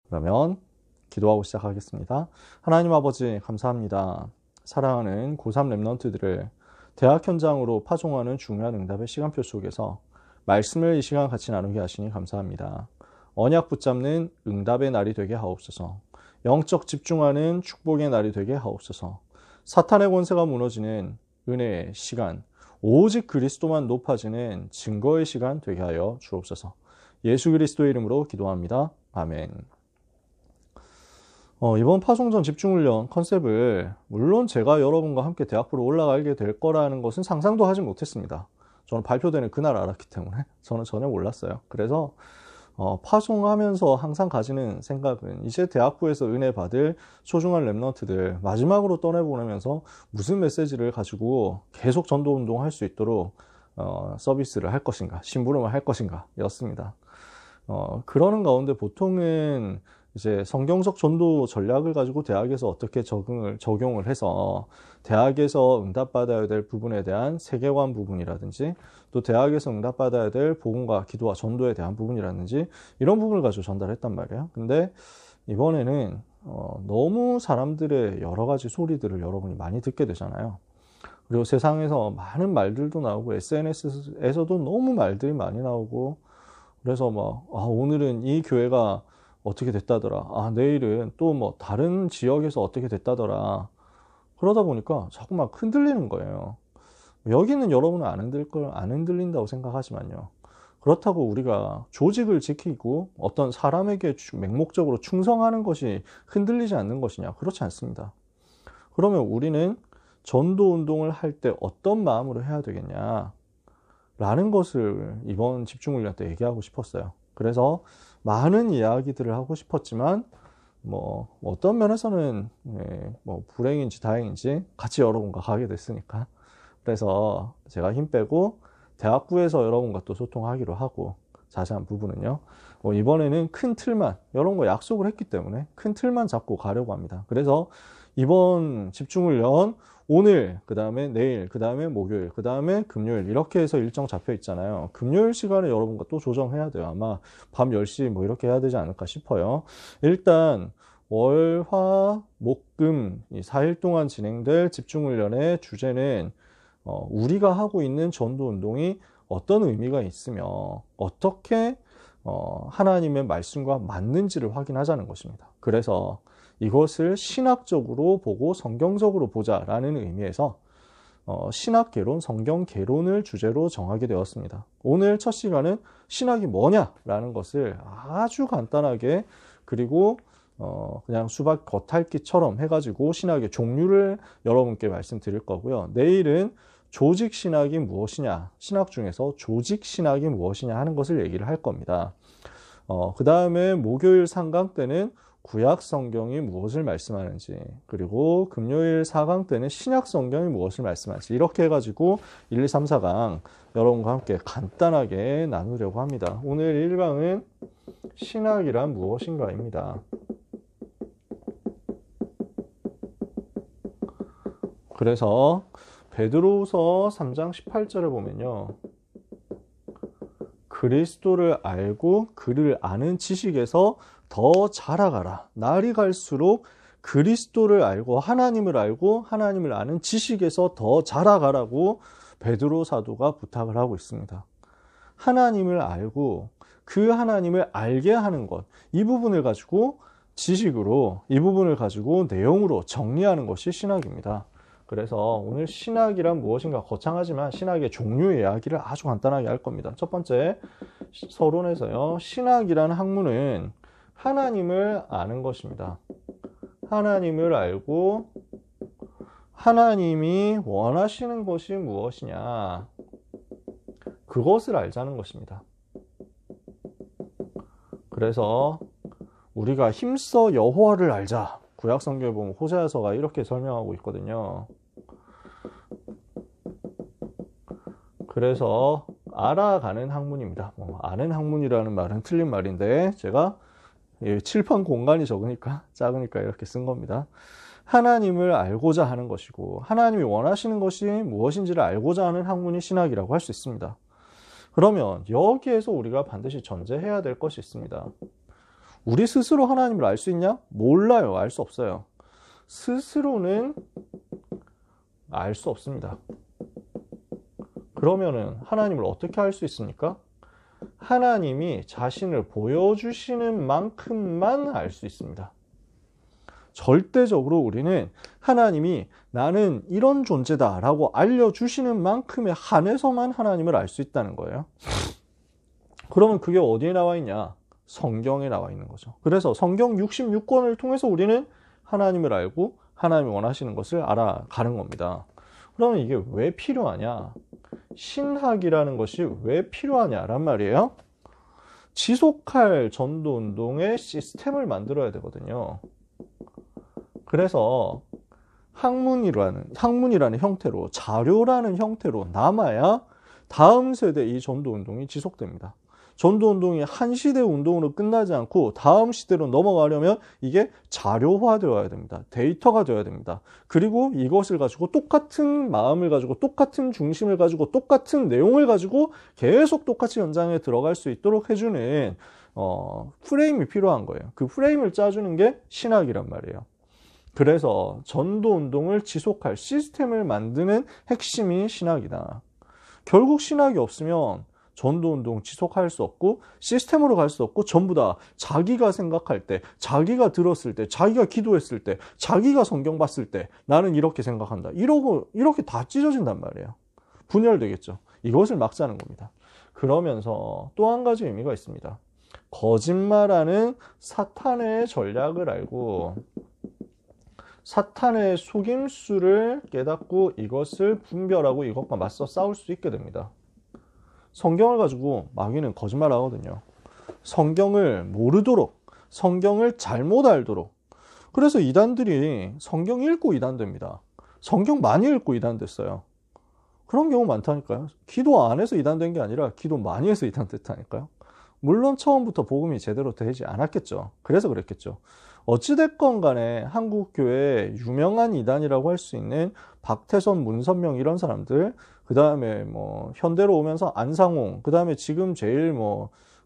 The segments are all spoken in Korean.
그러면 기도하고 시작하겠습니다. 하나님 아버지 감사합니다. 사랑하는 고3 랩런트들을 대학 현장으로 파송하는 중요한 응답의 시간표 속에서 말씀을 이 시간 같이 나누게 하시니 감사합니다. 언약 붙잡는 응답의 날이 되게 하옵소서. 영적 집중하는 축복의 날이 되게 하옵소서. 사탄의 권세가 무너지는 은혜의 시간, 오직 그리스도만 높아지는 증거의 시간 되게 하여 주옵소서. 예수 그리스도의 이름으로 기도합니다. 아멘. 이번 파송전 집중훈련 컨셉을 물론 제가 여러분과 함께 대학부로 올라가게 될 거라는 것은 상상도 하지 못했습니다. 저는 발표되는 그날 알았기 때문에 저는 전혀 몰랐어요. 그래서 파송하면서 항상 가지는 생각은 이제 대학부에서 은혜 받을 소중한 랩런트들 마지막으로 떠내보내면서 무슨 메시지를 가지고 계속 전도운동 할 수 있도록 서비스를 할 것인가, 심부름을 할 것인가 였습니다. 그러는 가운데 보통은 이제 성경적 전도 전략을 가지고 대학에서 어떻게 적용을 해서 대학에서 응답받아야 될 부분에 대한 세계관 부분이라든지 또 대학에서 응답받아야 될 복음과 기도와 전도에 대한 부분이라든지 이런 부분을 가지고 전달했단 말이에요. 근데 이번에는 너무 사람들의 여러 가지 소리들을 여러분이 많이 듣게 되잖아요. 그리고 세상에서 많은 말들도 나오고 SNS에서도 너무 말들이 많이 나오고 그래서 오늘은 이 교회가 어떻게 됐다더라. 내일은 또 다른 지역에서 어떻게 됐다더라. 그러다 보니까 자꾸 막 흔들리는 거예요. 여기는 여러분은 안 흔들린다고 생각하지만요. 그렇다고 우리가 조직을 지키고 어떤 사람에게 맹목적으로 충성하는 것이 흔들리지 않는 것이냐? 그렇지 않습니다. 그러면 우리는 전도 운동을 할 때 어떤 마음으로 해야 되겠냐? 라는 것을 이번 집중훈련 때 얘기하고 싶었어요. 그래서 많은 이야기들을 하고 싶었지만 어떤 면에서는 불행인지 다행인지 같이 여러분과 가게 됐으니까 그래서 제가 힘 빼고 대학부에서 여러분과 또 소통하기로 하고 자세한 부분은요 이번에는 큰 틀만 여러분과 약속을 했기 때문에 큰 틀만 잡고 가려고 합니다. 그래서 이번 집중훈련 오늘, 그 다음에 내일, 그 다음에 목요일, 그 다음에 금요일 이렇게 해서 일정 잡혀 있잖아요. 금요일 시간에 여러분과 또 조정해야 돼요. 아마 밤 10시 이렇게 해야 되지 않을까 싶어요. 일단 월, 화, 목, 금 이 4일 동안 진행될 집중훈련의 주제는 우리가 하고 있는 전도운동이 어떤 의미가 있으며 어떻게 하나님의 말씀과 맞는지를 확인하자는 것입니다. 그래서 이것을 신학적으로 보고 성경적으로 보자라는 의미에서 신학개론, 성경개론을 주제로 정하게 되었습니다. 오늘 첫 시간은 신학이 뭐냐라는 것을 아주 간단하게 그리고 그냥 수박 겉핥기처럼 해가지고 신학의 종류를 여러분께 말씀드릴 거고요. 내일은 조직신학이 무엇이냐, 신학 중에서 조직신학이 무엇이냐 하는 것을 얘기를 할 겁니다. 그 다음에 목요일 상강 때는 구약 성경이 무엇을 말씀하는지 그리고 금요일 4강 때는 신약 성경이 무엇을 말씀하는지 이렇게 해가지고 1, 2, 3, 4강 여러분과 함께 간단하게 나누려고 합니다. 오늘 1강은 신학이란 무엇인가입니다. 그래서 베드로후서 3장 18절을 보면요. 그리스도를 알고 그를 아는 지식에서 더 자라가라. 날이 갈수록 그리스도를 알고 하나님을 아는 지식에서 더 자라가라고 베드로 사도가 부탁을 하고 있습니다. 하나님을 알고 그 하나님을 알게 하는 것, 이 부분을 가지고 지식으로, 이 부분을 가지고 내용으로 정리하는 것이 신학입니다. 그래서 오늘 신학이란 무엇인가 거창하지만 신학의 종류 이야기를 아주 간단하게 할 겁니다. 첫 번째 서론에서요. 신학이란 학문은 하나님을 아는 것입니다. 하나님을 알고 하나님이 원하시는 것이 무엇이냐 그것을 알자는 것입니다. 그래서 우리가 힘써 여호와를 알자. 구약 성경에 보면 호세아서가 이렇게 설명하고 있거든요. 그래서 알아가는 학문입니다. 아는 학문이라는 말은 틀린 말인데 제가 칠판 공간이 작으니까 이렇게 쓴 겁니다. 하나님을 알고자 하는 것이고 하나님이 원하시는 것이 무엇인지를 알고자 하는 학문이 신학이라고 할 수 있습니다. 그러면 여기에서 우리가 반드시 전제해야 될 것이 있습니다. 우리 스스로 하나님을 알 수 있냐? 몰라요. 알 수 없어요. 스스로는 알 수 없습니다. 그러면은 하나님을 어떻게 알 수 있습니까? 하나님이 자신을 보여주시는 만큼만 알 수 있습니다. 절대적으로 우리는 하나님이 나는 이런 존재다 라고 알려주시는 만큼에 한해서만 하나님을 알 수 있다는 거예요. 그러면 그게 어디에 나와 있냐? 성경에 나와 있는 거죠. 그래서 성경 66권을 통해서 우리는 하나님을 알고 하나님이 원하시는 것을 알아가는 겁니다. 그러면 이게 왜 필요하냐? 신학이라는 것이 왜 필요하냐란 말이에요. 지속할 전도운동의 시스템을 만들어야 되거든요. 그래서 학문이라는 형태로, 자료라는 형태로 남아야 다음 세대 이 전도운동이 지속됩니다. 전도운동이 한 시대 운동으로 끝나지 않고 다음 시대로 넘어가려면 이게 자료화되어야 됩니다. 데이터가 되어야 됩니다. 그리고 이것을 가지고 똑같은 마음을 가지고 똑같은 중심을 가지고 똑같은 내용을 가지고 계속 똑같이 현장에 들어갈 수 있도록 해주는 프레임이 필요한 거예요. 그 프레임을 짜주는 게 신학이란 말이에요. 그래서 전도운동을 지속할 시스템을 만드는 핵심이 신학이다. 결국 신학이 없으면 전도운동 지속할 수 없고 시스템으로 갈 수 없고 전부 다 자기가 생각할 때, 자기가 들었을 때, 자기가 기도했을 때, 자기가 성경 봤을 때 나는 이렇게 생각한다. 이렇게 다 찢어진단 말이에요. 분열되겠죠. 이것을 막자는 겁니다. 그러면서 또 한 가지 의미가 있습니다. 거짓말하는 사탄의 전략을 알고 사탄의 속임수를 깨닫고 이것을 분별하고 이것과 맞서 싸울 수 있게 됩니다. 성경을 가지고 마귀는 거짓말하거든요. 성경을 모르도록, 성경을 잘못 알도록. 그래서 이단들이 성경 읽고 이단됩니다. 성경 많이 읽고 이단됐어요. 그런 경우 많다니까요. 기도 안 해서 이단된 게 아니라 기도 많이 해서 이단됐다니까요. 물론 처음부터 복음이 제대로 되지 않았겠죠. 그래서 그랬겠죠. 어찌됐건 간에 한국교회의 유명한 이단이라고 할 수 있는 박태선, 문선명 이런 사람들, 그 다음에 뭐 현대로 오면서 안상홍, 그 다음에 지금 제일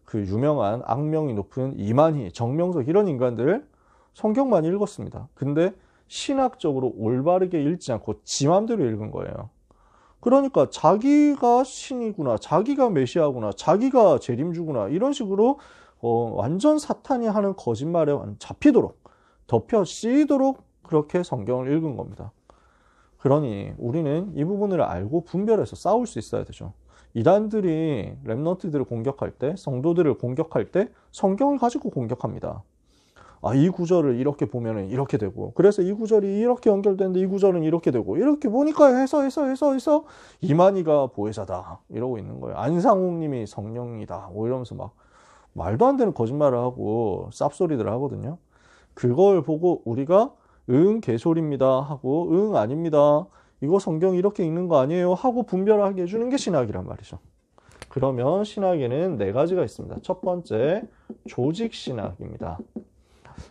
그 유명한 악명이 높은 이만희, 정명석 이런 인간들 성경 많이 읽었습니다. 근데 신학적으로 올바르게 읽지 않고 지 맘대로 읽은 거예요. 그러니까 자기가 신이구나, 자기가 메시아구나, 자기가 재림주구나 이런 식으로 완전 사탄이 하는 거짓말에 잡히도록 덮여 씌이도록 그렇게 성경을 읽은 겁니다. 그러니 우리는 이 부분을 알고 분별해서 싸울 수 있어야 되죠. 이단들이 렘넌트들을 공격할 때, 성도들을 공격할 때 성경을 가지고 공격합니다. 이 구절을 이렇게 보면은 이렇게 되고, 그래서 이 구절이 이렇게 연결되는데 이 구절은 이렇게 되고, 이렇게 보니까 해서 이만희가 보혜사다 이러고 있는 거예요. 안상홍 님이 성령이다 이러면서 막 말도 안 되는 거짓말을 하고 쌉소리들을 하거든요. 그걸 보고 우리가 응 개소리입니다 하고 응 아닙니다, 이거 성경 이렇게 읽는 거 아니에요 하고 분별하게 해주는 게 신학이란 말이죠. 그러면 신학에는 4가지가 있습니다. 첫 번째, 조직신학입니다.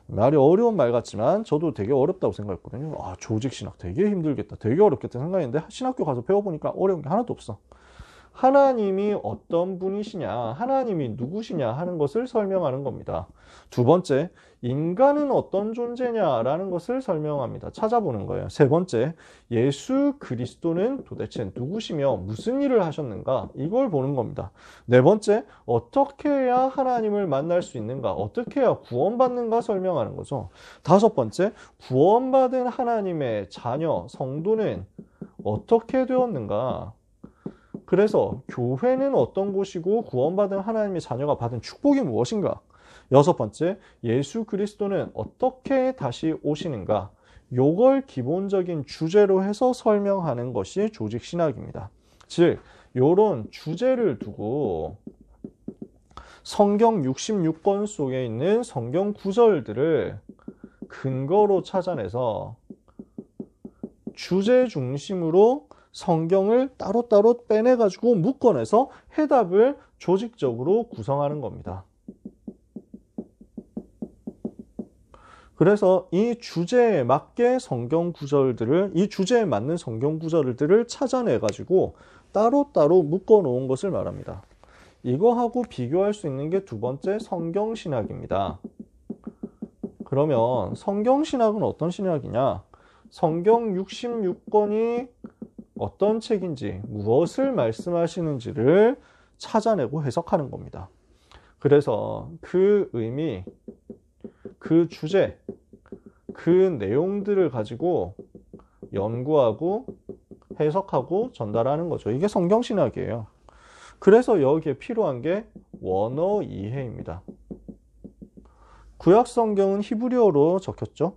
말이 어려운 말 같지만 저도 되게 어렵다고 생각했거든요. 조직신학 되게 힘들겠다, 되게 어렵겠다 생각했는데 신학교 가서 배워보니까 어려운 게 하나도 없어. 하나님이 어떤 분이시냐, 하나님이 누구시냐 하는 것을 설명하는 겁니다. 두 번째, 인간은 어떤 존재냐라는 것을 설명합니다. 찾아보는 거예요. 세 번째, 예수 그리스도는 도대체 누구시며 무슨 일을 하셨는가, 이걸 보는 겁니다. 네 번째, 어떻게 해야 하나님을 만날 수 있는가, 어떻게 해야 구원받는가 설명하는 거죠. 다섯 번째, 구원받은 하나님의 자녀, 성도는 어떻게 되었는가, 그래서 교회는 어떤 곳이고 구원받은 하나님의 자녀가 받은 축복이 무엇인가. 여섯 번째, 예수 그리스도는 어떻게 다시 오시는가. 요걸 기본적인 주제로 해서 설명하는 것이 조직신학입니다. 즉, 요런 주제를 두고 성경 66권 속에 있는 성경 구절들을 근거로 찾아내서 주제 중심으로 성경을 따로따로 빼내가지고 묶어내서 해답을 조직적으로 구성하는 겁니다. 그래서 이 주제에 맞게 성경 구절들을, 이 주제에 맞는 성경 구절들을 찾아내가지고 따로따로 묶어놓은 것을 말합니다. 이거하고 비교할 수 있는 게 두 번째 성경신학입니다. 그러면 성경신학은 어떤 신학이냐? 성경 66권이 어떤 책인지, 무엇을 말씀하시는지를 찾아내고 해석하는 겁니다. 그래서 그 의미, 그 주제, 그 내용들을 가지고 연구하고 해석하고 전달하는 거죠. 이게 성경신학이에요. 그래서 여기에 필요한 게 원어 이해입니다. 구약 성경은 히브리어로 적혔죠.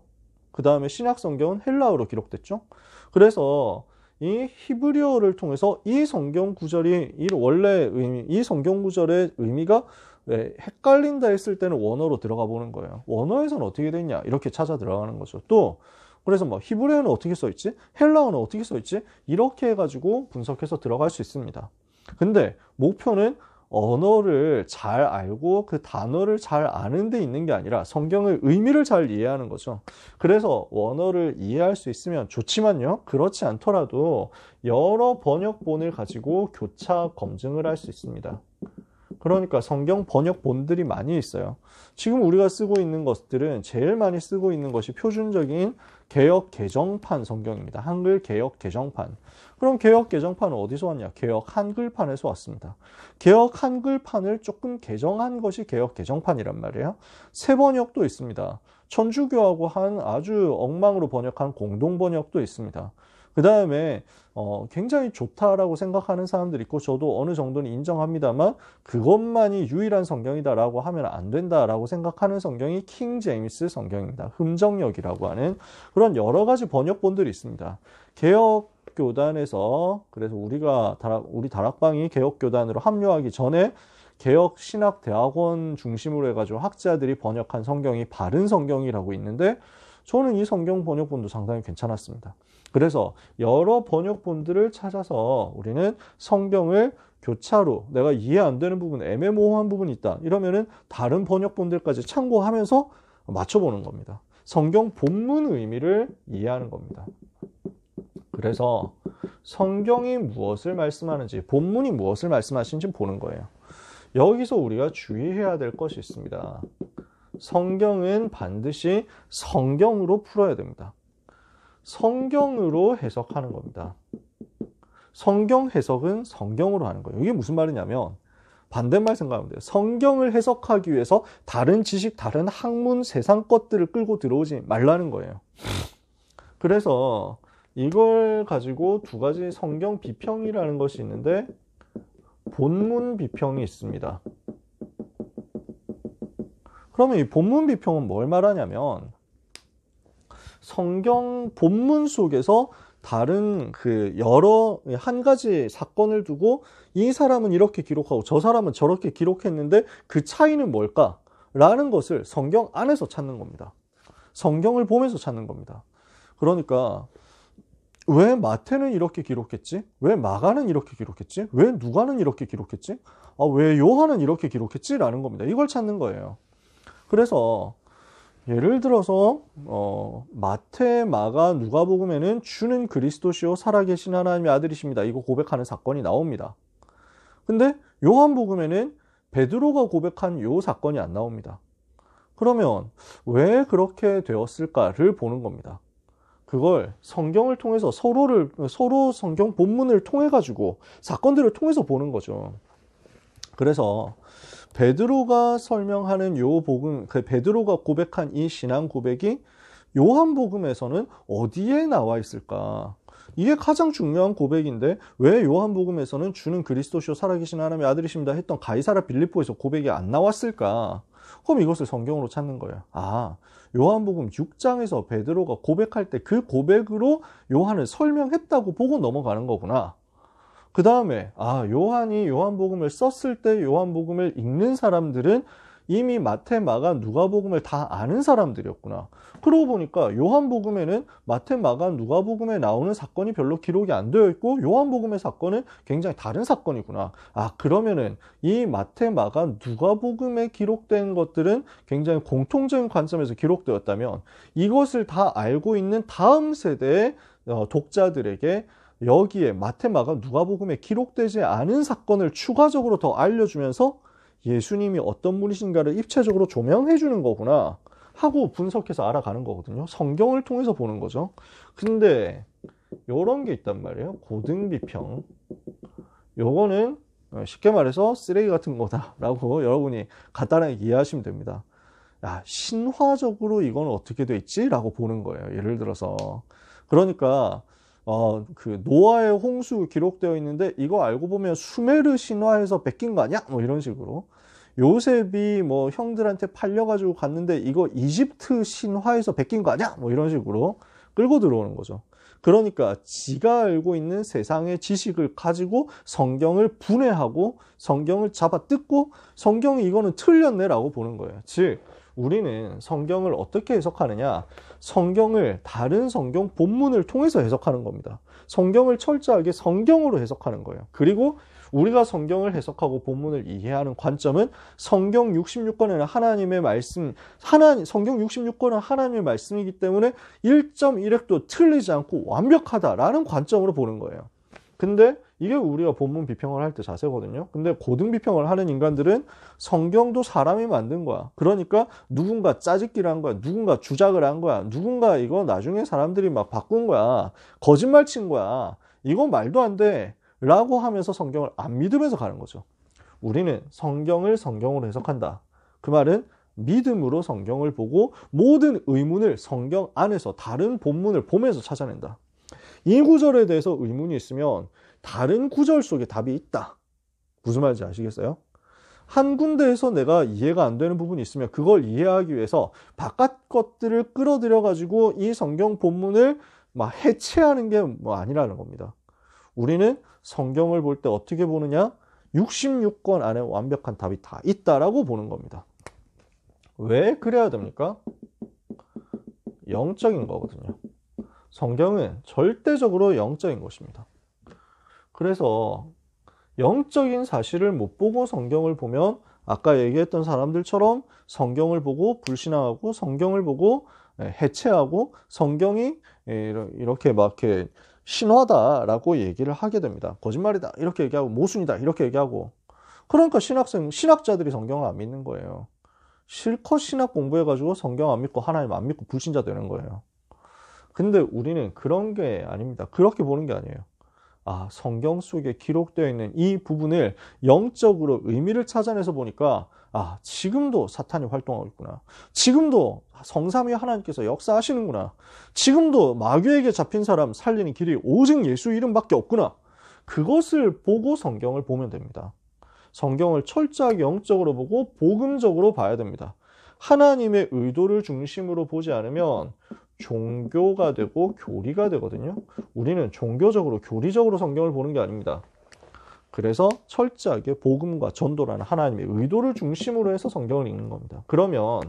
그 다음에 신약 성경은 헬라어로 기록됐죠. 그래서 이 히브리어를 통해서 이 성경 구절이 이 성경 구절의 의미가 왜 헷갈린다 했을 때는 원어로 들어가 보는 거예요. 원어에서는 어떻게 됐냐 이렇게 찾아 들어가는 거죠. 또 그래서 뭐 히브리어는 어떻게 써 있지? 헬라어는 어떻게 써 있지? 이렇게 해가지고 분석해서 들어갈 수 있습니다. 근데 목표는 언어를 잘 알고 그 단어를 잘 아는 데 있는 게 아니라 성경의 의미를 잘 이해하는 거죠. 그래서 원어를 이해할 수 있으면 좋지만요. 그렇지 않더라도 여러 번역본을 가지고 교차 검증을 할 수 있습니다. 그러니까 성경 번역본들이 많이 있어요. 지금 우리가 쓰고 있는 것들은 제일 많이 쓰고 있는 것이 표준적인 개역 개정판 성경입니다. 한글 개역 개정판. 그럼 개역 개정판은 어디서 왔냐? 개역 한글판에서 왔습니다. 개역 한글판을 조금 개정한 것이 개역 개정판이란 말이에요. 새 번역도 있습니다. 천주교하고 한 아주 엉망으로 번역한 공동 번역도 있습니다. 그 다음에 굉장히 좋다라고 생각하는 사람들이 있고 저도 어느 정도는 인정합니다만 그것만이 유일한 성경이다라고 하면 안 된다라고 생각하는 성경이 킹 제임스 성경입니다. 흠정역이라고 하는 그런 여러 가지 번역본들이 있습니다. 개혁교단에서 그래서 우리 다락방이 개혁교단으로 합류하기 전에 개혁신학대학원 중심으로 해가지고 학자들이 번역한 성경이 바른 성경이라고 있는데 저는 이 성경 번역본도 상당히 괜찮았습니다. 그래서 여러 번역본들을 찾아서 우리는 성경을 교차로 내가 이해 안 되는 부분, 애매모호한 부분이 있다. 이러면은 다른 번역본들까지 참고하면서 맞춰보는 겁니다. 성경 본문 의미를 이해하는 겁니다. 그래서 성경이 무엇을 말씀하는지, 본문이 무엇을 말씀하시는지 보는 거예요. 여기서 우리가 주의해야 될 것이 있습니다. 성경은 반드시 성경으로 풀어야 됩니다. 성경으로 해석하는 겁니다. 성경 해석은 성경으로 하는 거예요. 이게 무슨 말이냐면 반대말 생각하면 돼요. 성경을 해석하기 위해서 다른 지식, 다른 학문, 세상 것들을 끌고 들어오지 말라는 거예요. 그래서 이걸 가지고 두 가지 성경 비평이라는 것이 있는데 본문 비평이 있습니다. 그러면 이 본문 비평은 뭘 말하냐면 성경 본문 속에서 다른 한 가지 사건을 두고 이 사람은 이렇게 기록하고 저 사람은 저렇게 기록했는데 그 차이는 뭘까라는 것을 성경 안에서 찾는 겁니다. 성경을 보면서 찾는 겁니다. 그러니까 왜 마태는 이렇게 기록했지? 왜 마가는 이렇게 기록했지? 왜 누가는 이렇게 기록했지? 왜 요한은 이렇게 기록했지? 라는 겁니다. 이걸 찾는 거예요. 그래서 예를 들어서 마태, 마가, 누가복음에는 주는 그리스도시요 살아계신 하나님의 아들이십니다. 이거 고백하는 사건이 나옵니다. 근데 요한복음에는 베드로가 고백한 요 사건이 안 나옵니다. 그러면 왜 그렇게 되었을까를 보는 겁니다. 그걸 성경을 통해서 서로 성경 본문을 통해 가지고 사건들을 통해서 보는 거죠. 그래서 베드로가 설명하는 요 복음, 베드로가 고백한 이 신앙 고백이 요한복음에서는 어디에 나와 있을까? 이게 가장 중요한 고백인데 왜 요한복음에서는 주는 그리스도시요 살아계신 하나님의 아들이십니다 했던 가이사랴 빌립보에서 고백이 안 나왔을까? 그럼 이것을 성경으로 찾는 거예요. 요한복음 6장에서 베드로가 고백할 때 그 고백으로 요한을 설명했다고 보고 넘어가는 거구나. 그 다음에 요한이 요한복음을 썼을 때 요한복음을 읽는 사람들은 이미 마태, 마가, 누가복음을 다 아는 사람들이었구나. 그러고 보니까 요한복음에는 마태, 마가, 누가복음에 나오는 사건이 별로 기록이 안 되어 있고 요한복음의 사건은 굉장히 다른 사건이구나. 그러면은 이 마태, 마가, 누가복음에 기록된 것들은 굉장히 공통적인 관점에서 기록되었다면 이것을 다 알고 있는 다음 세대의 독자들에게 여기에 마태, 마가, 누가복음에 기록되지 않은 사건을 추가적으로 더 알려주면서 예수님이 어떤 분이신가를 입체적으로 조명해 주는 거구나 하고 분석해서 알아가는 거거든요. 성경을 통해서 보는 거죠. 근데 요런 게 있단 말이에요. 고등비평. 요거는 쉽게 말해서 쓰레기 같은 거다라고 여러분이 간단하게 이해하시면 됩니다. 야, 신화적으로 이건 어떻게 돼 있지? 라고 보는 거예요. 예를 들어서. 그러니까 그 노아의 홍수 기록되어 있는데 이거 알고 보면 수메르 신화에서 베낀 거 아니야? 뭐 이런 식으로. 요셉이 뭐 형들한테 팔려가지고 갔는데 이거 이집트 신화에서 베낀 거 아니야? 뭐 이런 식으로 끌고 들어오는 거죠. 그러니까 지가 알고 있는 세상의 지식을 가지고 성경을 분해하고 성경을 잡아뜯고 성경이 이거는 틀렸네라고 보는 거예요. 즉 우리는 성경을 어떻게 해석하느냐? 성경을 다른 성경 본문을 통해서 해석하는 겁니다. 성경을 철저하게 성경으로 해석하는 거예요. 그리고 우리가 성경을 해석하고 본문을 이해하는 관점은 성경 66권에는 하나님의 말씀, 성경 66권은 하나님의 말씀이기 때문에 1.1획도 틀리지 않고 완벽하다라는 관점으로 보는 거예요. 근데 이게 우리가 본문 비평을 할 때 자세거든요. 근데 고등 비평을 하는 인간들은 성경도 사람이 만든 거야. 그러니까 누군가 짜집기를 한 거야. 누군가 주작을 한 거야. 누군가 이거 나중에 사람들이 막 바꾼 거야. 거짓말 친 거야. 이건 말도 안 돼. 라고 하면서 성경을 안 믿으면서 가는 거죠. 우리는 성경을 성경으로 해석한다. 그 말은 믿음으로 성경을 보고 모든 의문을 성경 안에서 다른 본문을 보면서 찾아낸다. 이 구절에 대해서 의문이 있으면 다른 구절 속에 답이 있다. 무슨 말인지 아시겠어요? 한 군데에서 내가 이해가 안 되는 부분이 있으면 그걸 이해하기 위해서 바깥 것들을 끌어들여 가지고 이 성경 본문을 막 해체하는 게 뭐 아니라는 겁니다. 우리는 성경을 볼 때 어떻게 보느냐? 66권 안에 완벽한 답이 다 있다라고 보는 겁니다. 왜 그래야 됩니까? 영적인 거거든요. 성경은 절대적으로 영적인 것입니다. 그래서 영적인 사실을 못 보고 성경을 보면 아까 얘기했던 사람들처럼 성경을 보고 불신앙하고 성경을 보고 해체하고 성경이 이렇게 막 이렇게 신화다라고 얘기를 하게 됩니다. 거짓말이다 이렇게 얘기하고 모순이다 이렇게 얘기하고 그러니까 신학자들이 성경을 안 믿는 거예요. 실컷 신학 공부해가지고 성경 안 믿고 하나님 안 믿고 불신자 되는 거예요. 근데 우리는 그런 게 아닙니다. 그렇게 보는 게 아니에요. 아, 성경 속에 기록되어 있는 이 부분을 영적으로 의미를 찾아내서 보니까 아, 지금도 사탄이 활동하고 있구나. 지금도 성삼위 하나님께서 역사하시는구나. 지금도 마귀에게 잡힌 사람 살리는 길이 오직 예수 이름밖에 없구나. 그것을 보고 성경을 보면 됩니다. 성경을 철저하게 영적으로 보고 복음적으로 봐야 됩니다. 하나님의 의도를 중심으로 보지 않으면 종교가 되고 교리가 되거든요. 우리는 종교적으로 교리적으로 성경을 보는 게 아닙니다. 그래서 철저하게 복음과 전도라는 하나님의 의도를 중심으로 해서 성경을 읽는 겁니다. 그러면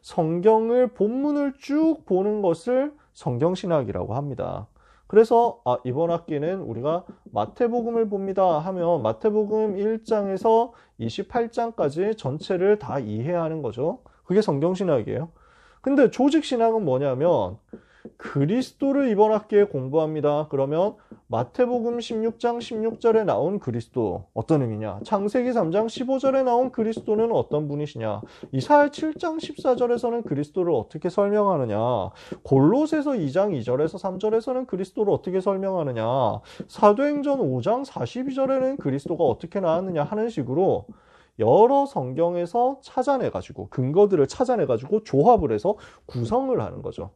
성경을 본문을 쭉 보는 것을 성경신학이라고 합니다. 그래서 이번 학기는 우리가 마태복음을 봅니다 하면 마태복음 1장에서 28장까지 전체를 다 이해하는 거죠. 그게 성경신학이에요. 근데 조직신학은 뭐냐면 그리스도를 이번 학기에 공부합니다. 그러면 마태복음 16장 16절에 나온 그리스도 어떤 의미냐? 창세기 3장 15절에 나온 그리스도는 어떤 분이시냐? 이사야 7장 14절에서는 그리스도를 어떻게 설명하느냐? 골로새서 2장 2절에서 3절에서는 그리스도를 어떻게 설명하느냐? 사도행전 5장 42절에는 그리스도가 어떻게 나왔느냐 하는 식으로 여러 성경에서 찾아내가지고 근거들을 찾아내가지고 조합을 해서 구성을 하는 거죠.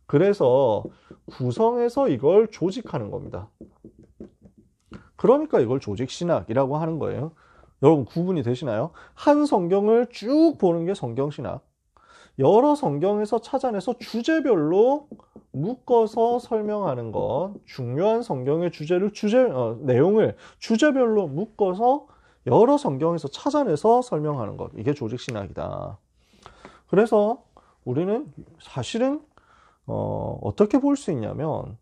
그래서 구성해서 이걸 조직하는 겁니다. 그러니까 이걸 조직신학이라고 하는 거예요. 여러분 구분이 되시나요? 한 성경을 쭉 보는 게 성경신학. 여러 성경에서 찾아내서 주제별로 묶어서 설명하는 것. 중요한 성경의 내용을 주제별로 묶어서 여러 성경에서 찾아내서 설명하는 것. 이게 조직신학이다. 그래서 우리는 사실은 어떻게 볼 수 있냐면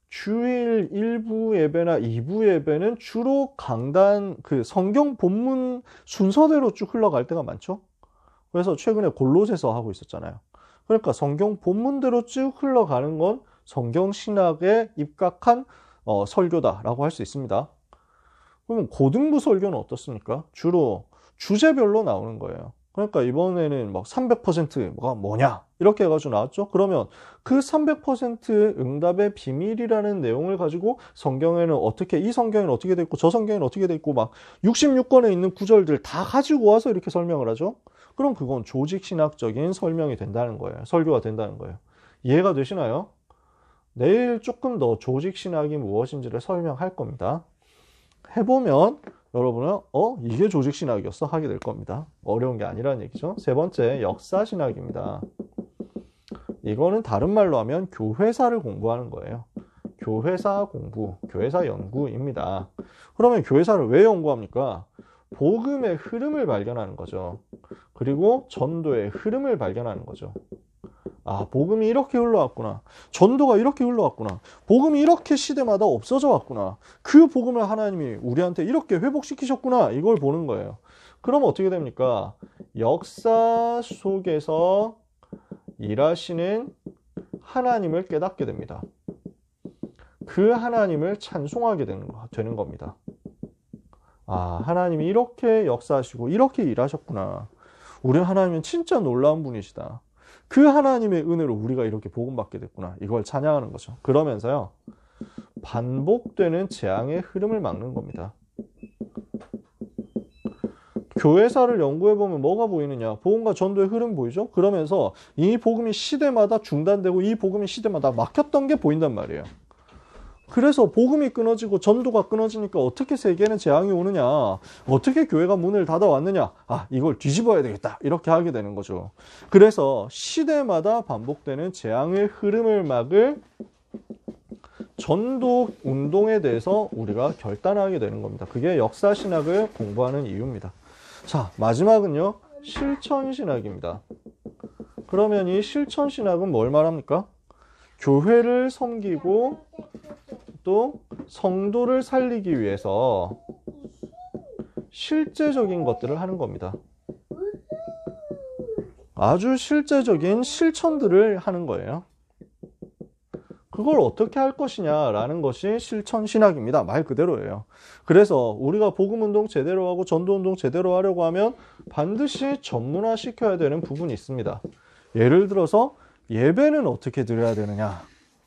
주일 1부 예배나 2부 예배는 주로 강단 그 성경 본문 순서대로 쭉 흘러갈 때가 많죠. 그래서 최근에 골로새서 하고 있었잖아요. 그러니까 성경 본문대로 쭉 흘러가는 건 성경신학에 입각한 설교다라고 할 수 있습니다. 그러면 고등부 설교는 어떻습니까? 주로 주제별로 나오는 거예요. 그러니까 이번에는 막 300%가 뭐냐? 이렇게 해가지고 나왔죠? 그러면 그 300% 응답의 비밀이라는 내용을 가지고 성경에는 어떻게, 이 성경에는 어떻게 돼 있고, 저 성경에는 어떻게 돼 있고, 막 66권에 있는 구절들 다 가지고 와서 이렇게 설명을 하죠? 그럼 그건 조직신학적인 설명이 된다는 거예요. 설교가 된다는 거예요. 이해가 되시나요? 내일 조금 더 조직신학이 무엇인지를 설명할 겁니다. 해보면 여러분은 이게 조직신학이었어? 하게 될 겁니다. 어려운 게 아니라는 얘기죠. 세 번째, 역사신학입니다. 이거는 다른 말로 하면 교회사를 공부하는 거예요. 교회사 공부, 교회사 연구입니다. 그러면 교회사를 왜 연구합니까? 복음의 흐름을 발견하는 거죠. 그리고 전도의 흐름을 발견하는 거죠. 아, 복음이 이렇게 흘러왔구나. 전도가 이렇게 흘러왔구나. 복음이 이렇게 시대마다 없어져 왔구나. 그 복음을 하나님이 우리한테 이렇게 회복시키셨구나. 이걸 보는 거예요. 그럼 어떻게 됩니까? 역사 속에서 일하시는 하나님을 깨닫게 됩니다. 그 하나님을 찬송하게 되는 겁니다. 아, 하나님이 이렇게 역사하시고 이렇게 일하셨구나. 우리 하나님은 진짜 놀라운 분이시다. 그 하나님의 은혜로 우리가 이렇게 복음받게 됐구나. 이걸 찬양하는 거죠. 그러면서요, 반복되는 재앙의 흐름을 막는 겁니다. 교회사를 연구해보면 뭐가 보이느냐? 복음과 전도의 흐름 보이죠? 그러면서 이 복음이 시대마다 중단되고 이 복음이 시대마다 막혔던 게 보인단 말이에요. 그래서 복음이 끊어지고 전도가 끊어지니까 어떻게 세계에는 재앙이 오느냐, 어떻게 교회가 문을 닫아왔느냐, 아, 이걸 뒤집어야 되겠다, 이렇게 하게 되는 거죠. 그래서 시대마다 반복되는 재앙의 흐름을 막을 전도 운동에 대해서 우리가 결단하게 되는 겁니다. 그게 역사신학을 공부하는 이유입니다. 자, 마지막은요, 실천신학입니다. 그러면 이 실천신학은 뭘 말합니까? 교회를 섬기고 또 성도를 살리기 위해서 실제적인 것들을 하는 겁니다. 아주 실제적인 실천들을 하는 거예요. 그걸 어떻게 할 것이냐라는 것이 실천신학입니다. 말 그대로예요. 그래서 우리가 복음운동 제대로 하고 전도운동 제대로 하려고 하면 반드시 전문화 시켜야 되는 부분이 있습니다. 예를 들어서 예배는 어떻게 드려야 되느냐,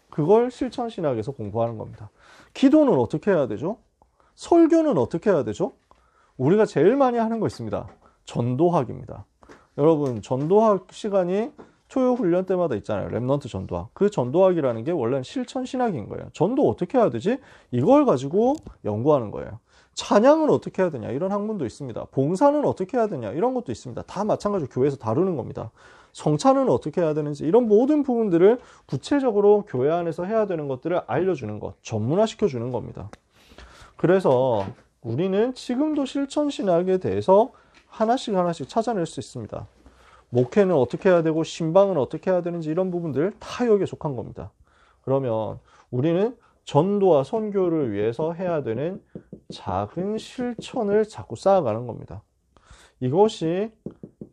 그걸 실천신학에서 공부하는 겁니다. 기도는 어떻게 해야 되죠? 설교는 어떻게 해야 되죠? 우리가 제일 많이 하는 거 있습니다. 전도학입니다. 여러분, 전도학 시간이 토요 훈련 때마다 있잖아요. 랩넌트 전도학. 그 전도학이라는 게 원래는 실천신학인 거예요. 전도 어떻게 해야 되지? 이걸 가지고 연구하는 거예요. 찬양은 어떻게 해야 되냐, 이런 학문도 있습니다. 봉사는 어떻게 해야 되냐, 이런 것도 있습니다. 다 마찬가지로 교회에서 다루는 겁니다. 성찬은 어떻게 해야 되는지, 이런 모든 부분들을 구체적으로 교회 안에서 해야 되는 것들을 알려주는 것, 전문화시켜주는 겁니다. 그래서 우리는 지금도 실천신학에 대해서 하나씩 찾아낼 수 있습니다. 목회는 어떻게 해야 되고 신방은 어떻게 해야 되는지, 이런 부분들 다 여기에 속한 겁니다. 그러면 우리는 전도와 선교를 위해서 해야 되는 작은 실천을 자꾸 쌓아가는 겁니다. 이것이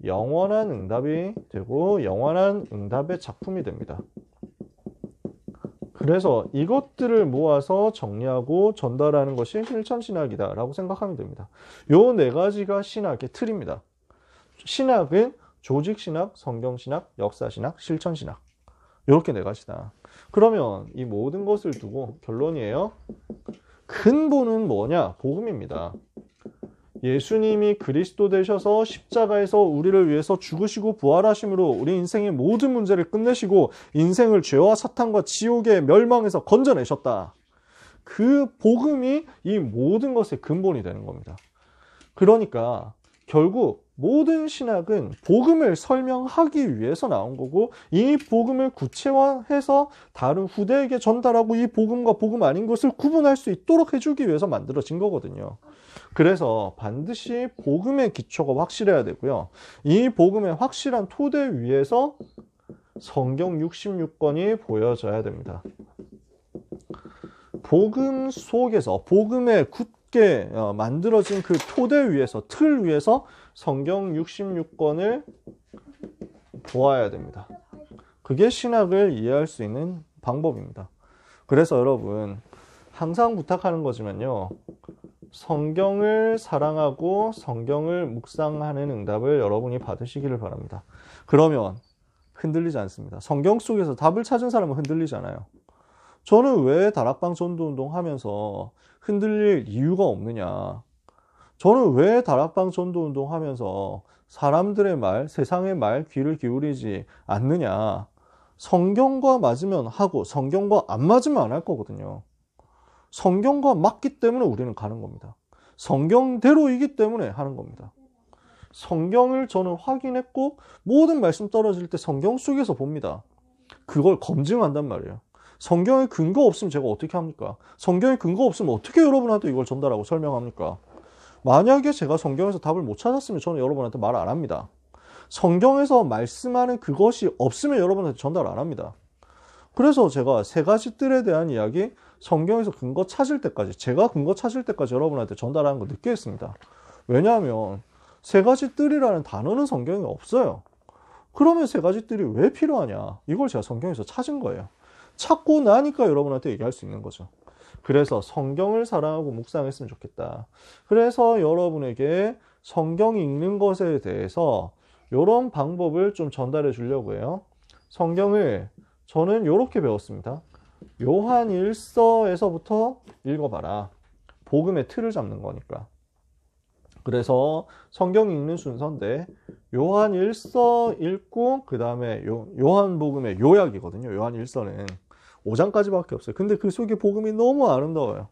영원한 응답이 되고 영원한 응답의 작품이 됩니다. 그래서 이것들을 모아서 정리하고 전달하는 것이 실천신학이다 라고 생각하면 됩니다. 요 네 가지가 신학의 틀입니다. 신학은 조직신학, 성경신학, 역사신학, 실천신학, 이렇게 네 가지다. 그러면 이 모든 것을 두고 결론이에요. 근본은 뭐냐? 복음입니다. 예수님이 그리스도 되셔서 십자가에서 우리를 위해서 죽으시고 부활하심으로 우리 인생의 모든 문제를 끝내시고 인생을 죄와 사탄과 지옥의 멸망에서 건져내셨다. 그 복음이 이 모든 것의 근본이 되는 겁니다. 그러니까 결국 모든 신학은 복음을 설명하기 위해서 나온 거고, 이 복음을 구체화해서 다른 후대에게 전달하고 이 복음과 복음 아닌 것을 구분할 수 있도록 해주기 위해서 만들어진 거거든요. 그래서 반드시 복음의 기초가 확실해야 되고요. 이 복음의 확실한 토대 위에서 성경 66권이 보여져야 됩니다. 복음 속에서 복음의 굳게 만들어진 그 토대 위에서, 틀 위에서 성경 66권을 보아야 됩니다. 그게 신학을 이해할 수 있는 방법입니다. 그래서 여러분, 항상 부탁하는 거지만요, 성경을 사랑하고 성경을 묵상하는 응답을 여러분이 받으시기를 바랍니다. 그러면 흔들리지 않습니다. 성경 속에서 답을 찾은 사람은 흔들리지 않아요. 저는 왜 다락방 전도운동 하면서 흔들릴 이유가 없느냐? 저는 왜 다락방 전도운동 하면서 사람들의 말, 세상의 말 귀를 기울이지 않느냐? 성경과 맞으면 하고 성경과 안 맞으면 안 할 거거든요. 성경과 맞기 때문에 우리는 가는 겁니다. 성경대로이기 때문에 하는 겁니다. 성경을 저는 확인했고 모든 말씀 떨어질 때 성경 속에서 봅니다. 그걸 검증한단 말이에요. 성경에 근거 없으면 제가 어떻게 합니까? 성경에 근거 없으면 어떻게 여러분한테 이걸 전달하고 설명합니까? 만약에 제가 성경에서 답을 못 찾았으면 저는 여러분한테 말 안 합니다. 성경에서 말씀하는 그것이 없으면 여러분한테 전달 안 합니다. 그래서 제가 세 가지 뜰에 대한 이야기 성경에서 근거 찾을 때까지, 제가 근거 찾을 때까지 여러분한테 전달하는 거 늦게 했습니다. 왜냐하면 세 가지 뜰이라는 단어는 성경에 없어요. 그러면 세 가지 뜰이 왜 필요하냐? 이걸 제가 성경에서 찾은 거예요. 찾고 나니까 여러분한테 얘기할 수 있는 거죠. 그래서 성경을 사랑하고 묵상했으면 좋겠다. 그래서 여러분에게 성경 읽는 것에 대해서 이런 방법을 좀 전달해 주려고 해요. 성경을 저는 이렇게 배웠습니다. 요한 1서에서부터 읽어봐라. 복음의 틀을 잡는 거니까. 그래서 성경 읽는 순서인데 요한 1서 읽고 그 다음에 요한복음의 요약이거든요. 요한 1서는 5장까지밖에 없어요. 근데 그 속에 복음이 너무 아름다워요.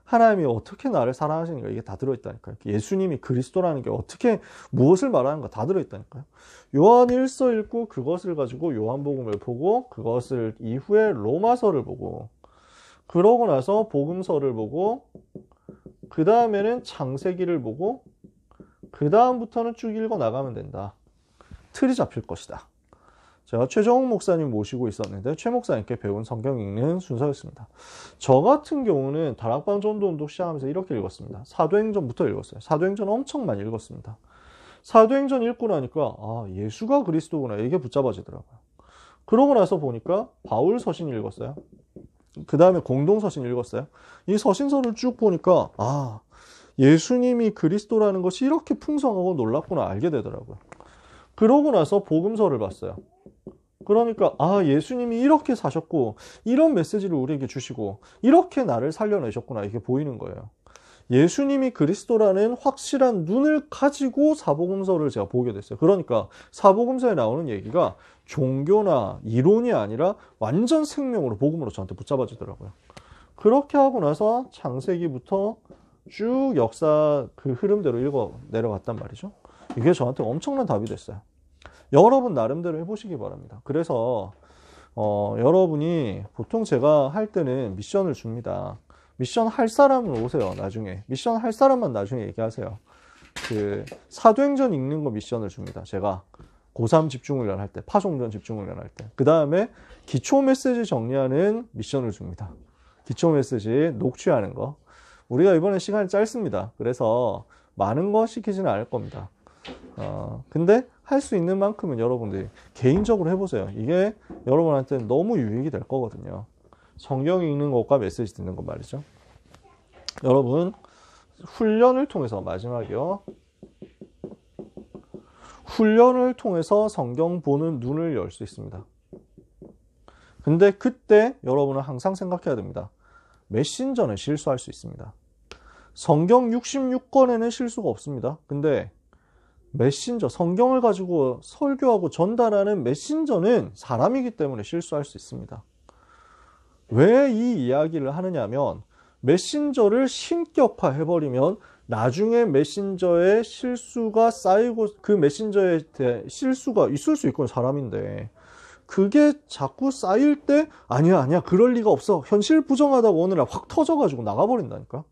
하나님이 어떻게 나를 사랑하시는가 이게 다 들어있다니까요. 예수님이 그리스도라는 게 어떻게 무엇을 말하는가 다 들어있다니까요. 요한 1서 읽고 그것을 가지고 요한복음을 보고 그것을 이후에 로마서를 보고 그러고 나서 복음서를 보고 그 다음에는 창세기를 보고 그 다음부터는 쭉 읽어 나가면 된다. 틀이 잡힐 것이다. 제가 최정욱 목사님 모시고 있었는데 최 목사님께 배운 성경 읽는 순서였습니다. 저 같은 경우는 다락방 전도운동 시작하면서 이렇게 읽었습니다. 사도행전부터 읽었어요. 사도행전 엄청 많이 읽었습니다. 사도행전 읽고 나니까 아 예수가 그리스도구나 이게 붙잡아지더라고요. 그러고 나서 보니까 바울 서신 읽었어요. 그 다음에 공동서신 읽었어요. 이 서신서를 쭉 보니까 아 예수님이 그리스도라는 것이 이렇게 풍성하고 놀랍구나 알게 되더라고요. 그러고 나서 복음서를 봤어요. 그러니까 아 예수님이 이렇게 사셨고 이런 메시지를 우리에게 주시고 이렇게 나를 살려내셨구나 이게 보이는 거예요. 예수님이 그리스도라는 확실한 눈을 가지고 사복음서를 제가 보게 됐어요. 그러니까 사복음서에 나오는 얘기가 종교나 이론이 아니라 완전 생명으로 복음으로 저한테 붙잡아지더라고요. 그렇게 하고 나서 창세기부터 쭉 역사 그 흐름대로 읽어 내려갔단 말이죠. 이게 저한테 엄청난 답이 됐어요. 여러분 나름대로 해보시기 바랍니다. 그래서 여러분이 보통 제가 할 때는 미션을 줍니다. 미션 할 사람은 오세요. 나중에 미션 할 사람만 나중에 얘기하세요. 그 사도행전 읽는 거 미션을 줍니다. 제가 고3 집중훈련 할 때, 파송전 집중훈련 할 때. 그 다음에 기초 메시지 정리하는 미션을 줍니다. 기초 메시지 녹취하는 거. 우리가 이번에 시간이 짧습니다. 그래서 많은 거 시키지는 않을 겁니다. 근데 할 수 있는 만큼은 여러분들이 개인적으로 해보세요. 이게 여러분한테는 너무 유익이 될 거거든요. 성경 읽는 것과 메시지 듣는 것 말이죠. 여러분 훈련을 통해서 마지막이요. 훈련을 통해서 성경 보는 눈을 열 수 있습니다. 근데 그때 여러분은 항상 생각해야 됩니다. 메신저는 실수할 수 있습니다. 성경 66권에는 실수가 없습니다. 근데 메신저, 성경을 가지고 설교하고 전달하는 메신저는 사람이기 때문에 실수할 수 있습니다. 왜 이 이야기를 하느냐면 메신저를 신격화해버리면 나중에 메신저에 실수가 쌓이고 그 메신저에 대해 실수가 있을 수 있건 사람인데 그게 자꾸 쌓일 때 아니야 그럴 리가 없어 현실 부정하다고 어느 날 확 터져가지고 나가버린다니까.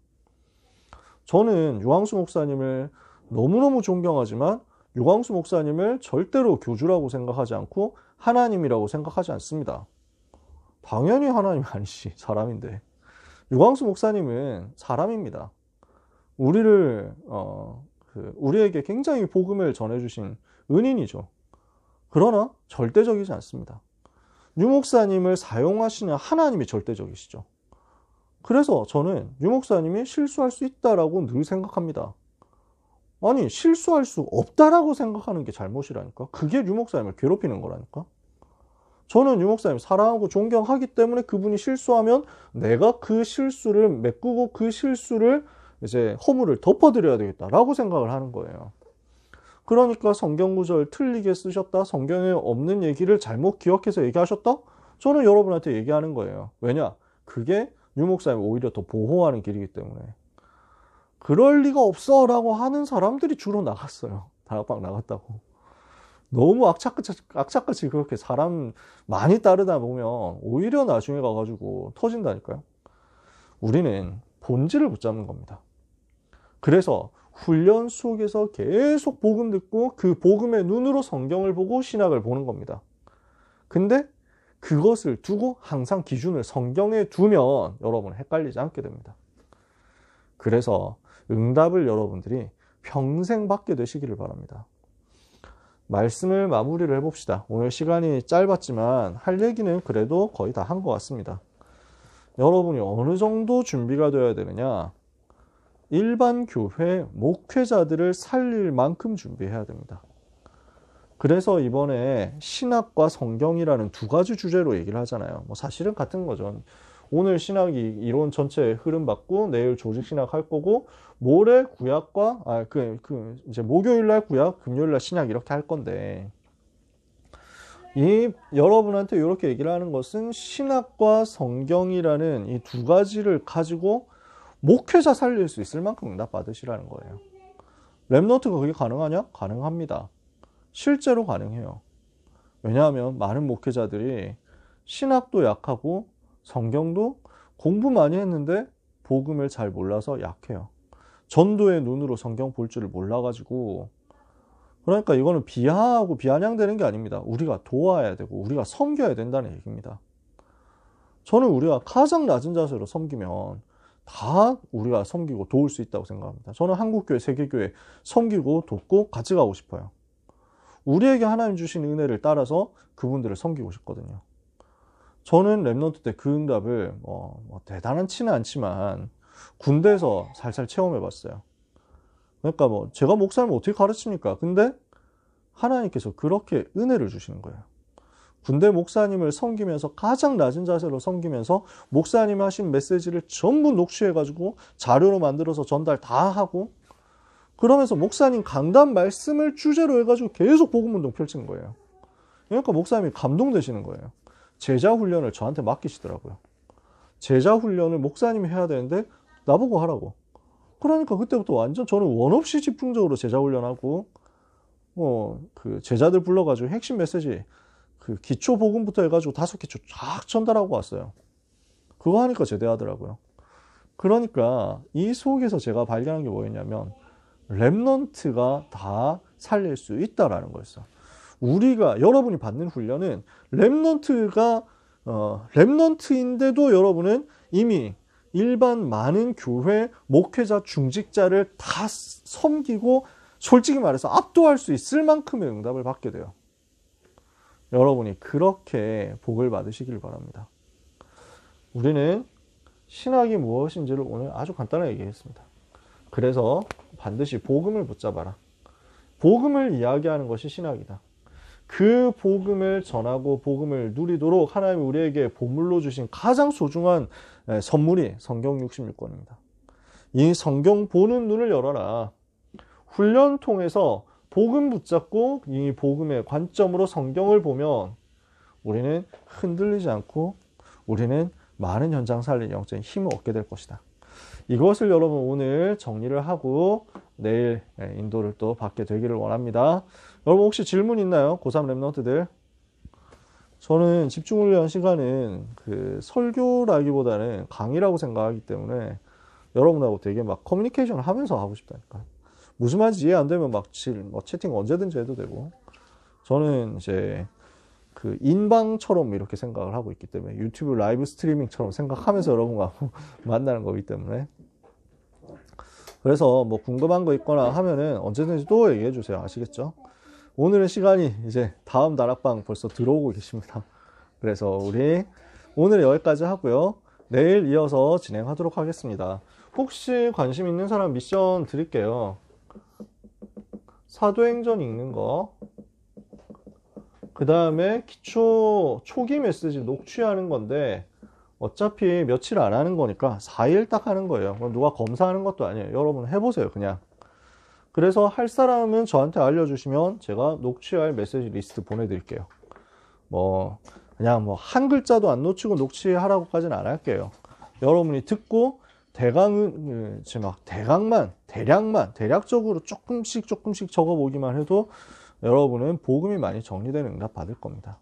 저는 유광수 목사님을 너무너무 존경하지만 유광수 목사님을 절대로 교주라고 생각하지 않고 하나님이라고 생각하지 않습니다. 당연히 하나님 아니지 사람인데. 유광수 목사님은 사람입니다. 우리를 우리에게 굉장히 복음을 전해주신 은인이죠. 그러나 절대적이지 않습니다. 유 목사님을 사용하시는 하나님이 절대적이시죠. 그래서 저는 유 목사님이 실수할 수 있다라고 늘 생각합니다. 아니, 실수할 수 없다라고 생각하는 게 잘못이라니까. 그게 유 목사님을 괴롭히는 거라니까. 저는 유 목사님 사랑하고 존경하기 때문에 그분이 실수하면 내가 그 실수를 메꾸고 그 실수를 이제 허물을 덮어드려야 되겠다라고 생각을 하는 거예요. 그러니까 성경 구절 틀리게 쓰셨다, 성경에 없는 얘기를 잘못 기억해서 얘기하셨다? 저는 여러분한테 얘기하는 거예요. 왜냐? 그게 유 목사님 오히려 더 보호하는 길이기 때문에. 그럴 리가 없어 라고 하는 사람들이 주로 나갔어요. 다락방 나갔다고. 너무 악착같이 그렇게 사람 많이 따르다 보면 오히려 나중에 가가지고 터진다니까요. 우리는 본질을 붙잡는 겁니다. 그래서 훈련 속에서 계속 복음 듣고 그 복음의 눈으로 성경을 보고 신학을 보는 겁니다. 근데 그것을 두고 항상 기준을 성경에 두면 여러분 헷갈리지 않게 됩니다. 그래서 응답을 여러분들이 평생 받게 되시기를 바랍니다. 말씀을 마무리를 해봅시다. 오늘 시간이 짧았지만 할 얘기는 그래도 거의 다 한 것 같습니다. 여러분이 어느 정도 준비가 되어야 되느냐? 일반 교회 목회자들을 살릴 만큼 준비해야 됩니다. 그래서 이번에 신학과 성경이라는 두 가지 주제로 얘기를 하잖아요. 뭐 사실은 같은 거죠. 오늘 신학이 이론 전체에 흐름 받고 내일 조직 신학 할 거고 모레 구약과 이제 목요일 날 구약, 금요일 날 신학 이렇게 할 건데 여러분한테 이렇게 얘기를 하는 것은 신학과 성경이라는 이 두 가지를 가지고 목회자 살릴 수 있을 만큼 응답 받으시라는 거예요. 랩넌트가 그게 가능하냐? 가능합니다. 실제로 가능해요. 왜냐하면 많은 목회자들이 신학도 약하고 성경도 공부 많이 했는데 복음을 잘 몰라서 약해요. 전도의 눈으로 성경 볼 줄을 몰라가지고. 그러니까 이거는 비하하고 비아냥되는 게 아닙니다. 우리가 도와야 되고 우리가 섬겨야 된다는 얘기입니다. 저는 우리가 가장 낮은 자세로 섬기면 다 우리가 섬기고 도울 수 있다고 생각합니다. 저는 한국교회, 세계교회 섬기고 돕고 같이 가고 싶어요. 우리에게 하나님 주신 은혜를 따라서 그분들을 섬기고 싶거든요. 저는 랩넌트 때 그 응답을 대단하지는 않지만 군대에서 살살 체험해 봤어요. 그러니까 제가 목사님을 어떻게 가르칩니까? 근데 하나님께서 그렇게 은혜를 주시는 거예요. 군대 목사님을 섬기면서 가장 낮은 자세로 섬기면서 목사님이 하신 메시지를 전부 녹취해가지고 자료로 만들어서 전달 다 하고 그러면서 목사님 강단 말씀을 주제로 해가지고 계속 복음운동 펼친 거예요. 그러니까 목사님이 감동되시는 거예요. 제자 훈련을 저한테 맡기시더라고요. 제자 훈련을 목사님이 해야 되는데 나보고 하라고. 그러니까 그때부터 완전 저는 원 없이 집중적으로 제자 훈련하고 그 제자들 불러가지고 핵심 메시지 그 기초 복음부터 해가지고 5기초 쫙 전달하고 왔어요. 그거 하니까 제대하더라고요. 그러니까 이 속에서 제가 발견한 게 뭐였냐면 랩넌트가 다 살릴 수 있다라는 거였어. 우리가 여러분이 받는 훈련은 랩넌트인데도 여러분은 이미 일반 많은 교회 목회자 중직자를 다 섬기고 솔직히 말해서 압도할 수 있을 만큼의 응답을 받게 돼요. 여러분이 그렇게 복을 받으시길 바랍니다. 우리는 신학이 무엇인지를 오늘 아주 간단하게 얘기했습니다. 그래서 반드시 복음을 붙잡아라. 복음을 이야기하는 것이 신학이다. 그 복음을 전하고 복음을 누리도록 하나님이 우리에게 보물로 주신 가장 소중한 선물이 성경 66권입니다. 이 성경 보는 눈을 열어라. 훈련 통해서 복음 붙잡고 이 복음의 관점으로 성경을 보면 우리는 흔들리지 않고 우리는 많은 현장 살린 영적인 힘을 얻게 될 것이다. 이것을 여러분 오늘 정리를 하고 내일 인도를 또 받게 되기를 원합니다. 여러분 혹시 질문 있나요? 고3 랩넌트들. 저는 집중훈련 시간은 그 설교라기보다는 강의라고 생각하기 때문에 여러분하고 되게 막 커뮤니케이션을 하면서 하고 싶다니까. 무슨 말인지 이해 안 되면 채팅 언제든지 해도 되고. 저는 이제 그 인방처럼 이렇게 생각을 하고 있기 때문에 유튜브 라이브 스트리밍처럼 생각하면서 여러분과 만나는 거기 때문에. 그래서 궁금한 거 있거나 하면은 언제든지 또 얘기해 주세요. 아시겠죠? 오늘의 시간이 이제 다음 다락방 벌써 들어오고 계십니다. 그래서 우리 오늘 여기까지 하고요. 내일 이어서 진행하도록 하겠습니다. 혹시 관심 있는 사람 미션 드릴게요. 사도행전 읽는 거, 그 다음에 기초 초기 메시지 녹취하는 건데 어차피 며칠 안 하는 거니까 4일 딱 하는 거예요. 누가 검사하는 것도 아니에요. 여러분 해보세요, 그냥. 그래서 할 사람은 저한테 알려주시면 제가 녹취할 메시지 리스트 보내드릴게요. 그냥 한 글자도 안 놓치고 녹취하라고까지는 안 할게요. 여러분이 듣고 대략적으로 조금씩 적어보기만 해도 여러분은 복음이 많이 정리되는 응답 받을 겁니다.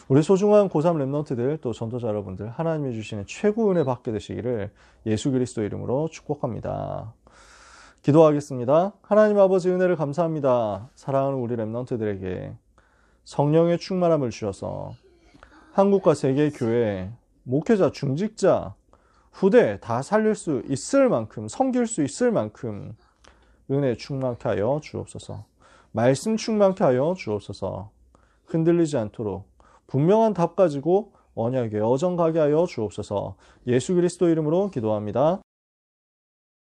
우리 소중한 고3 랩런트들, 또 전도자 여러분들, 하나님이 주시는 최고 은혜 받게 되시기를 예수 그리스도 이름으로 축복합니다. 기도하겠습니다. 하나님 아버지 은혜를 감사합니다. 사랑하는 우리 랩런트들에게 성령의 충만함을 주셔서 한국과 세계 교회, 목회자, 중직자, 후대 다 살릴 수 있을 만큼, 섬길 수 있을 만큼 은혜 충만케 하여 주옵소서. 말씀 충만케 하여 주옵소서. 흔들리지 않도록 분명한 답 가지고 언약의 여정 가게 하여 주옵소서. 예수 그리스도 이름으로 기도합니다.